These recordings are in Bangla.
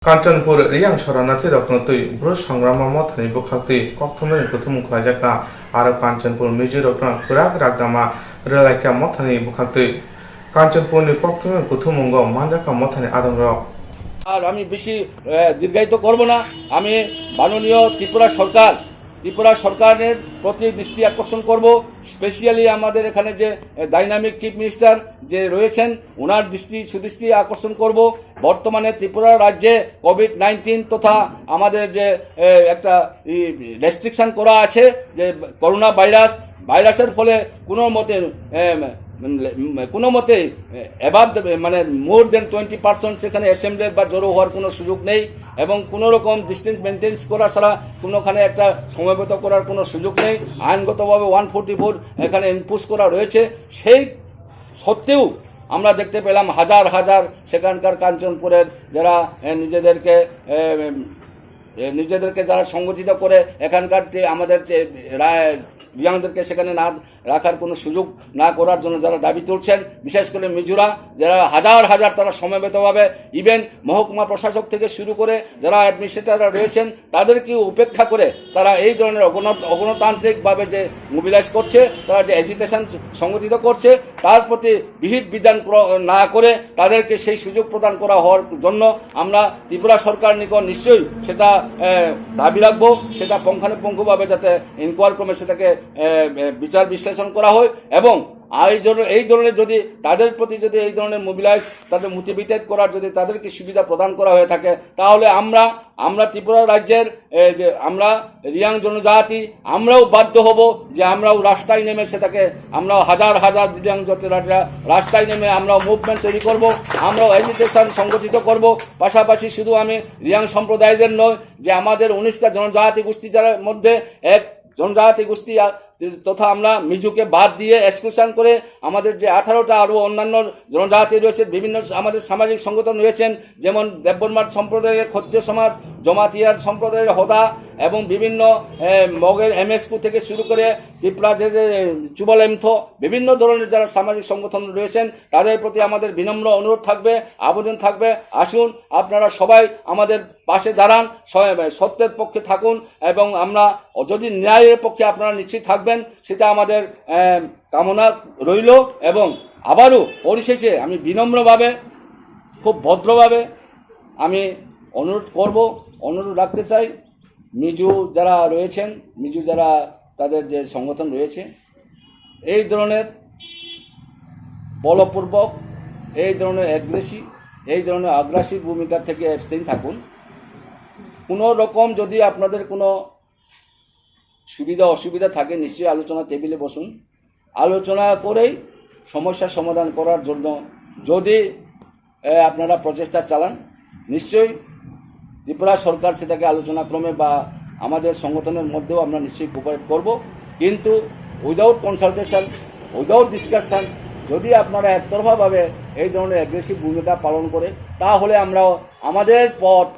কাঞ্চনপুর রিয়াং শরণার্থী রত্নতৈ ব্রুজ সংগ্রাম মথনি বুখাক্তৈ কক্থমনি প্রথম খোয়াজাকা আর কাঞ্চনপুর মিজু রত্ন খুরাক রাগদামা রেলাইকা মথনি বুখাক্তৈ কাঞ্চনপুরনি কক্থমনি প্রথম অঙ্গ মানজাকা মথনি আদংর আর আমি বেশি দীর্ঘায়িত করব না। আমি মাননীয় ত্রিপুরা সরকারের প্রতি দৃষ্টি আকর্ষণ করব। স্পেশালি আমাদের এখানে যে ডাইনামিক চিফ মিনিস্টার যে রয়েছেন ওনার সুদৃষ্টি আকর্ষণ করব। বর্তমানে ত্রিপুরা রাজ্যে কোভিড-19 তথা আমাদের যে একটা রেস্ট্রিকশন করা আছে যে করোনা ভাইরাসের ফলে কোনো মতে অ্যাবাভ মানে মোর দেন 20% সেখানে অ্যাসেম্বলি বা জড়ো হওয়ার কোনো সুযোগ নেই এবং কোনো রকম ডিস্টেন্স মেনটেন করা ছাড়া কোনোখানে একটা সমবেত করার কোনো সুযোগ নেই। আইনগতভাবে 144 এখানে ইম্পোজ করা রয়েছে। সেই সত্ত্বেও আমরা দেখতে পেলাম হাজার হাজার সেখানকার কাঞ্চনপুরের যারা নিজেদেরকে যারা সংগঠিত করে এখানকার আমাদের রিয়াংদেরকে সেখানে না রাখার কোনো সুযোগ না করার জন্য যারা দাবি তুলছেন, বিশেষ করে মিজোরা যারা হাজার হাজার তারা সমবেতভাবে ইভেন মহকুমা প্রশাসক থেকে শুরু করে যারা অ্যাডমিনিস্ট্রেটররা রয়েছেন তাদেরকে উপেক্ষা করে তারা এই ধরনের অগণতান্ত্রিকভাবে যে মোবিলাইজ করছে, তারা যে এজিটেশন সংগঠিত করছে তার প্রতি বিহিত বিধান না করে তাদেরকে সেই সুযোগ প্রদান করা হওয়ার জন্য আমরা ত্রিপুরা সরকার নিকট নিশ্চয়ই সেটা দাবি রাখবো। সেটা পুঙ্খানুপুঙ্খভাবে যাতে ইনকোয়ারি ক্রমে সেটাকে বিচার বিশ্লেষণ করা হয় এবং এই ধরনের যদি তাদের প্রতি যদি এই ধরনের মোবিলাইজ তাদের মোটিভেটেড করার যদি তাদেরকে সুবিধা প্রদান করা হয়ে থাকে তাহলে আমরা ত্রিপুরা রাজ্যের যে আমরা রিয়াং জনজাতি আমরাও বাধ্য হব যে আমরাও রাস্তায় নেমে সেটাকে আমরাও হাজার হাজার রিয়াং জাতিরা রাস্তায় নেমে আমরাও মুভমেন্ট তৈরি করব, আমরাও এজিটেশন সংগঠিত করব। পাশাপাশি শুধু আমি রিয়াং সম্প্রদায়দের নয় যে আমাদের 19টা জনজাতি গোষ্ঠী যার মধ্যে এক জনজাতি গোষ্ঠী তথা আমরা মিজুকে বাদ দিয়ে এক্সক্লুশন করে আমাদের যে 18টা আরও অন্যান্য জনজাতি রয়েছে, বিভিন্ন আমাদের সামাজিক সংগঠন রয়েছেন যেমন দেববর্মার সম্প্রদায়ের ক্ষত্রিয় সমাজ, জমাতিয়ার সম্প্রদায়ের হদা এবং বিভিন্ন মগের এমএসকু থেকে শুরু করে ত্রিপুরা যে চুবল এমথ বিভিন্ন ধরনের যারা সামাজিক সংগঠন রয়েছেন তাদের প্রতি আমাদের বিনম্র অনুরোধ থাকবে, আবেদন থাকবে, আসুন আপনারা সবাই আমাদের পাশে দাঁড়ান, সত্যের পক্ষে থাকুন এবং আমরা যদি ন্যায়ের পক্ষে আপনারা নিশ্চিত থাকবেন সেটা আমাদের কামনা রইল। এবং আবারও পরিশেষে আমি বিনম্রভাবে খুব ভদ্রভাবে আমি অনুরোধ রাখতে চাই মিজু যারা রয়েছেন, মিজু যারা তাদের যে সংগঠন রয়েছে এই ধরনের বলপূর্বক এই ধরনের আগ্রাসী ভূমিকা থেকে অ্যাবস্টেইন থাকুন। কোনো রকম যদি আপনাদের কোনো সুবিধা অসুবিধা থাকে নিশ্চয়ই আলোচনা টেবিলে বসুন, আলোচনা করেই সমস্যার সমাধান করার জন্য যদি আপনারা প্রচেষ্টা চালান নিশ্চয়ই ত্রিপুরা সরকার সেটাকে আলোচনা ক্রমে বা আমাদের সংগঠনের মধ্যেও আমরা নিশ্চয়ই কোঅপারেট করব। কিন্তু উইদাউট কনসালটেশন উইদাউট ডিসকাশন যদি আপনারা একতরফাভাবে এই ধরনের অ্যাগ্রেসিভ ভূমিকা পালন করে তাহলে আমরাও আমাদের পথ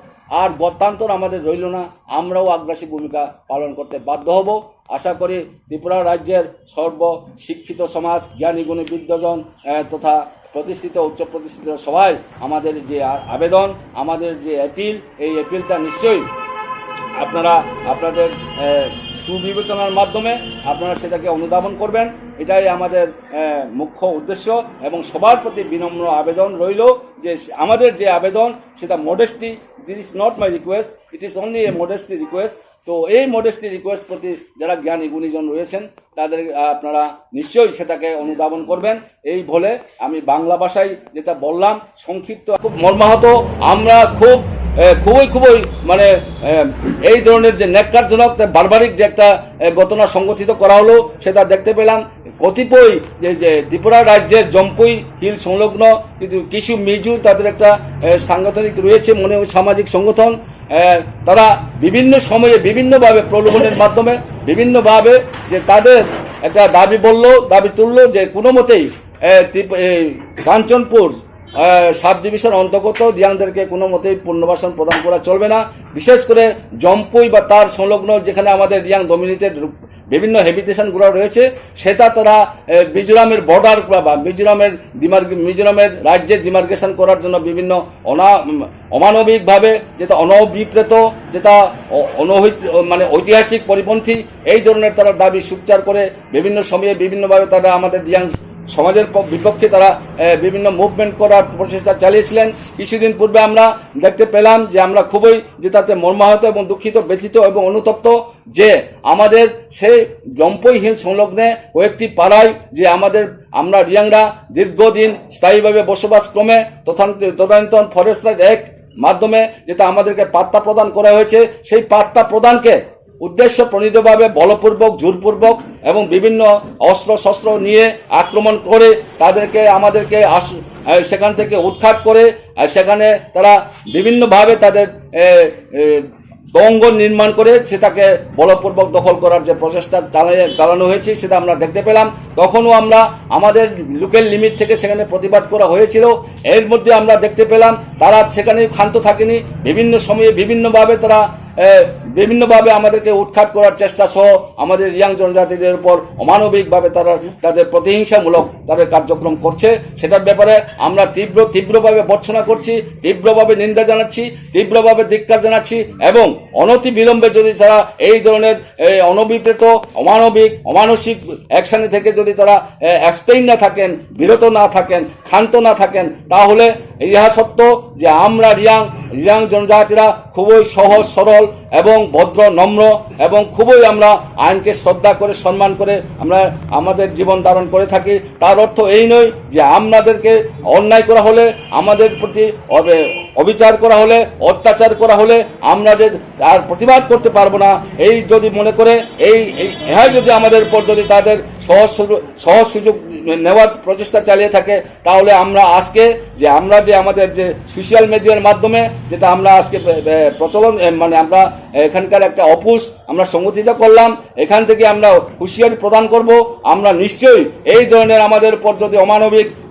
আর গত্যান্তর আমাদের রইল না, আমরাও আগ্রাসী ভূমিকা পালন করতে বাধ্য হব। আশা করি ত্রিপুরা রাজ্যের সর্বশিক্ষিত সমাজ, জ্ঞানী গুণী বিদ্বজন তথা প্রতিষ্ঠিত উচ্চ প্রতিষ্ঠিত সবাই আমাদের যে আবেদন, আমাদের যে অ্যাপিল, এই অ্যাপিলটা নিশ্চয়ই আপনারা আপনাদের সুবিবেচনার মাধ্যমে আপনারা সেটাকে অনুধাবন করবেন। এটাই আমাদের মুখ্য উদ্দেশ্য এবং সবার প্রতি বিনম্র আবেদন রইল যে আমাদের যে আবেদন সেটা modesty, this is not my request, it is only a modesty request. তো এই মডেস্টি রিকোয়েস্ট প্রতি যারা জ্ঞানী গুণীজন রয়েছেন তাদের আপনারা নিশ্চয়ই সেটাকে অনুধাবন করবেন। এই বলে আমি বাংলা ভাষায় যেটা বললাম সংক্ষিপ্ত খুব মর্মাহত। আমরা খুবই মানে এই ধরনের যে ন্যাক্কারজনক বারবারিক যে একটা ঘটনা সংগঠিত করা হলো সেটা দেখতে পেলাম। কতিপয় যে ত্রিপুরা রাজ্যের জম্পুই হিল সংলগ্ন কিন্তু কিছু মিজু তাদের একটা সাংগঠনিক রয়েছে সামাজিক সংগঠন, তারা বিভিন্ন সময়ে বিভিন্নভাবে প্রলোভনের মাধ্যমে বিভিন্নভাবে যে তাদের একটা দাবি তুললো যে কোনো মতেই কাঞ্চনপুর সাব ডিভিশন অন্তর্গত রিয়াংদেরকে কোনো মতেই পুনর্বাসন প্রদান করা চলবে না। বিশেষ করে জম্পুই বা তার সংলগ্ন যেখানে আমাদের রিয়াং ডমিনেটেড বিভিন্ন হ্যাবিটেশনগুলো রয়েছে, সেটা তারা মিজোরামের বর্ডার বা মিজোরামের রাজ্যের ডিমার্কেশন করার জন্য বিভিন্ন অমানবিকভাবে, যেটা অনভিপ্রেত, যেটা মানে ঐতিহাসিক পরিপন্থী, এই ধরনের তারা দাবি সুচ্চার করে বিভিন্ন সময়ে বিভিন্নভাবে তারা আমাদের রিয়াং সমাজের বিপক্ষে তারা বিভিন্ন মুভমেন্ট করার প্রচেষ্টা চালিয়েছিলেন। কিছুদিন পূর্বে আমরা দেখতে পেলাম যে আমরা খুবই যেটাতে মর্মাহত এবং দুঃখিত, ব্যথিত এবং অনুতপ্ত যে আমাদের সেই জম্পুই হিল সংলগ্নে কয়েকটি পাড়ায় যে আমরা রিয়াংরা দীর্ঘদিন স্থায়ীভাবে বসবাস ক্রমে তদানীন্তন ফরেস্ট অ্যাক্ট মাধ্যমে যেটা আমাদেরকে পাট্টা প্রদান করা হয়েছে, সেই পাট্টা প্রদানকে উদ্দেশ্য প্রণীতভাবে বলপূর্বক, জোরপূর্বক এবং বিভিন্ন অস্ত্র শস্ত্র নিয়ে আক্রমণ করে আমাদেরকে সেখান থেকে উৎখাত করে সেখানে তারা বিভিন্নভাবে তাদের দঙ্গল নির্মাণ করে সেটাকে বলপূর্বক দখল করার যে প্রচেষ্টা চালানো হয়েছে সেটা আমরা দেখতে পেলাম। তখনও আমরা আমাদের লোকাল লিমিট থেকে সেখানে প্রতিবাদ করা হয়েছিল। এর মধ্যে আমরা দেখতে পেলাম তারা সেখানে ক্ষান্ত থাকেনি, বিভিন্ন সময়ে বিভিন্নভাবে আমাদেরকে উৎখাত করার চেষ্টা সহ আমাদের রিয়াং জনজাতিদের উপর অমানবিকভাবে তাদের প্রতিহিংসামূলক তাদের কার্যক্রম করছে। সেটার ব্যাপারে আমরা তীব্রভাবে ভর্ৎসনা করছি, তীব্রভাবে নিন্দা জানাচ্ছি, তীব্রভাবে ধিক্কার জানাচ্ছি এবং অনতি বিলম্বে যদি তারা এই ধরনের অনভিপ্রেত, অমানবিক, অমানসিক অ্যাকশনে থেকে যদি তারা অ্যাবস্টেইন না থাকেন, বিরত না থাকেন, ক্ষান্ত না থাকেন, তাহলে ইহা সত্য যে আমরা রিয়াং জনজাতিরা খুবই সহজ সরল এবং ভদ্র, নম্র এবং খুবই আমরা আইনকে শ্রদ্ধা করে, সম্মান করে আমরা আমাদের জীবন ধারণ করে থাকি। তার অর্থ এই নয় যে আমাদেরকে অন্যায় করা হলে, আমাদের প্রতি অবিচার করা হলে, অত্যাচার করা হলে আমরা যে আর প্রতিবাদ করতে পারবো না, এই যদি মনে করে ইহাই যদি আমাদের উপর যদি তাদের সহজ সুযোগ নেওয়ার প্রচেষ্টা চালিয়ে থাকে, তাহলে আমরা আজকে আমাদের যে সোশ্যাল মিডিয়ার মাধ্যমে যেটা আমরা আজকে প্রচলন আমরা এখানকার একটা অপুষ আমরা সংগঠিত করলাম, এখান থেকে আমরা হুঁশিয়ারি প্রদান করব। আমরা নিশ্চয়ই এই ধরনের আমাদের উপর যদি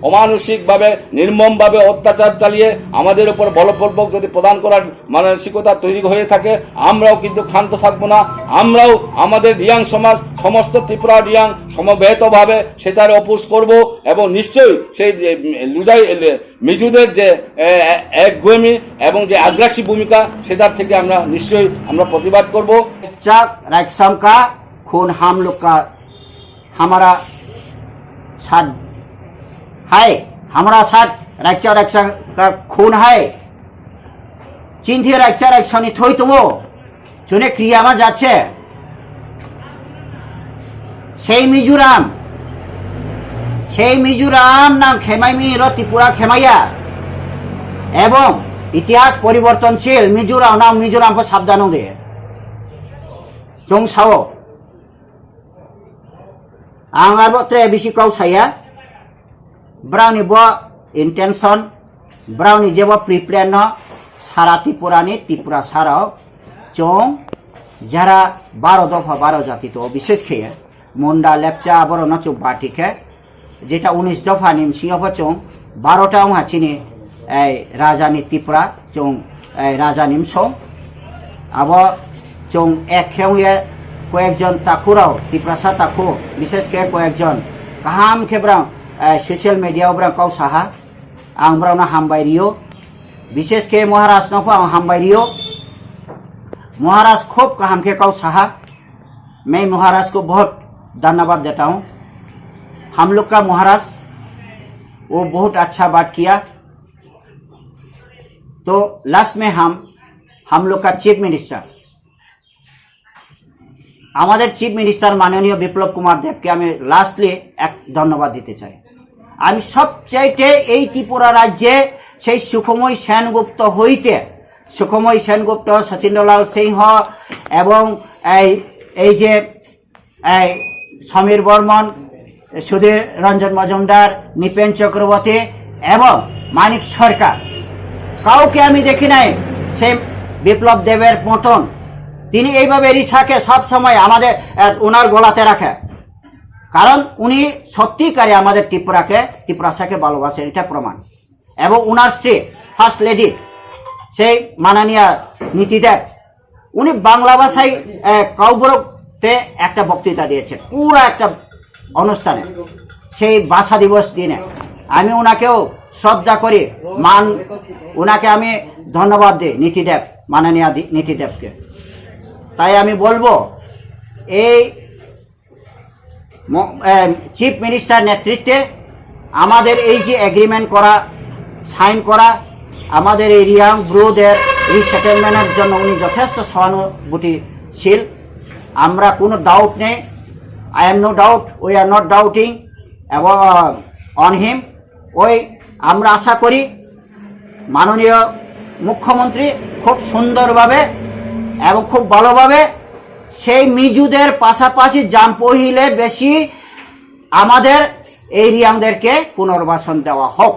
অমানসিকভাবে, নির্মমভাবে অত্যাচার চালিয়ে আমাদের উপর বলপূর্বক যদি প্রদান করার মানসিকতা তৈরি হয়ে থাকে, আমরাও কিন্তু ক্ষান্ত থাকবো না। আমরাও আমাদের রিয়াং সমাজ, সমস্ত ত্রিপুরা রিয়াং সমবেতভাবে সেটার অপুষ করব এবং নিশ্চয়ই সেই মিজুদের যে একগুয়েমি এবং যে আগ্রাসী ভূমিকা সেটার থেকে আমরা নিশ্চয়ই प्रतिबाद करब। राजसम का खून हम लोग का हमारा साथ है, हमारा साथ रक्षा का खून है। चिंधी रक्षा थोई तुम चुने क्रिया में जाच्छे मिजोराम नाम खेमाइमी त्रिपुरा खेमाइया एवं इतिहास परिवर्तनशील मिजोराम को सावधान दे जों साओ आंगारबत्रे बिसि काउसाया ब्राउनी बो इंटेंशन ब्राउनी जेबो प्रिप्लेन सारा त्रिपुरा सारा जों जरा 12 दफा 12 जाति तो विशेष खेये मुंडा लेपचा बरन चौ बाटिके जेटा 19 दफा निमसिंह चों 12टा हाचिनी राजानी त्रिपुरा जों राजा निमसो अब जों एखेउए कयेकजन ताकुराव त्रिपुरासा ताकु विशेष के कयेकजन गाहाम खेब्रा सोशल मीडिया ब्रा काउ साहा आं ब्राउना हामबायरियो विशेष के महाराज नफो आं हामबायरियो महाराज खूब गाहाम के काउ साहा। मैं महाराज को बहुत धन्यवाद देता हूँ। हम लोग का महाराज वो बहुत अच्छा बात किया। तो लास्ट में हम लोग का चीफ मिनिस्टर हमारे चीफ मिनिस्टर माननीय विप्लव कुमार देव के हमें लास्टली एक धन्यवाद दीते चाই। আমি সবচাইতে এই ত্রিপুরা রাজ্যে সেই সুখময় সেনগুপ্ত হইতে সুখময় সেনগুপ্ত সচিন্দ্রলাল সিংহ এবং এই যে সমীর বর্মন সুধীর রঞ্জন মজুমদার নিপেন চক্রবর্তী এবং মানিক সরকার কাউকে আমি দেখি নাই সে বিপ্লব দেবের মতন তিনি এইভাবে রিসাকে সব সময় আমাদের ওনার গলাতে রাখে কারণ উনি সত্যিকারে আমাদের ত্রিপুরাকে ত্রিপুরাকে ভালোবাসেন এটা প্রমাণ। এবং উনার স্ত্রী ফার্স্ট লেডি সেই মাননীয়া নীতিদেব, উনি বাংলা ভাষায় কাউবরতে একটা বক্তৃতা দিয়েছেন পুরো একটা অনুষ্ঠানে সেই ভাষা দিবস দিনে। আমি ওনাকেও শ্রদ্ধা করি, ওনাকে আমি ধন্যবাদ দিই নীতিদেব, মাননীয়া নীতিদেবকে। তাই আমি বলবো এই চিফ মিনিস্টার নেতৃত্বে আমাদের এই যে এগ্রিমেন্ট করা, সাইন করা, আমাদের এই রিয়াং ব্রুদের রিসেটেলমেন্টের জন্য উনি যথেষ্ট সহানুভূতিশীল, আমরা কোনো ডাউট নেই। I am no doubt, we are not doubting on him. আমরা আশা করি মাননীয় মুখ্যমন্ত্রী খুব সুন্দরভাবে এবং খুব ভালোভাবে সেই মিজুদের পাশাপাশি জাম্পহিলে বেশি আমাদের এই রিয়াংদেরকে পুনর্বাসন দেওয়া হোক।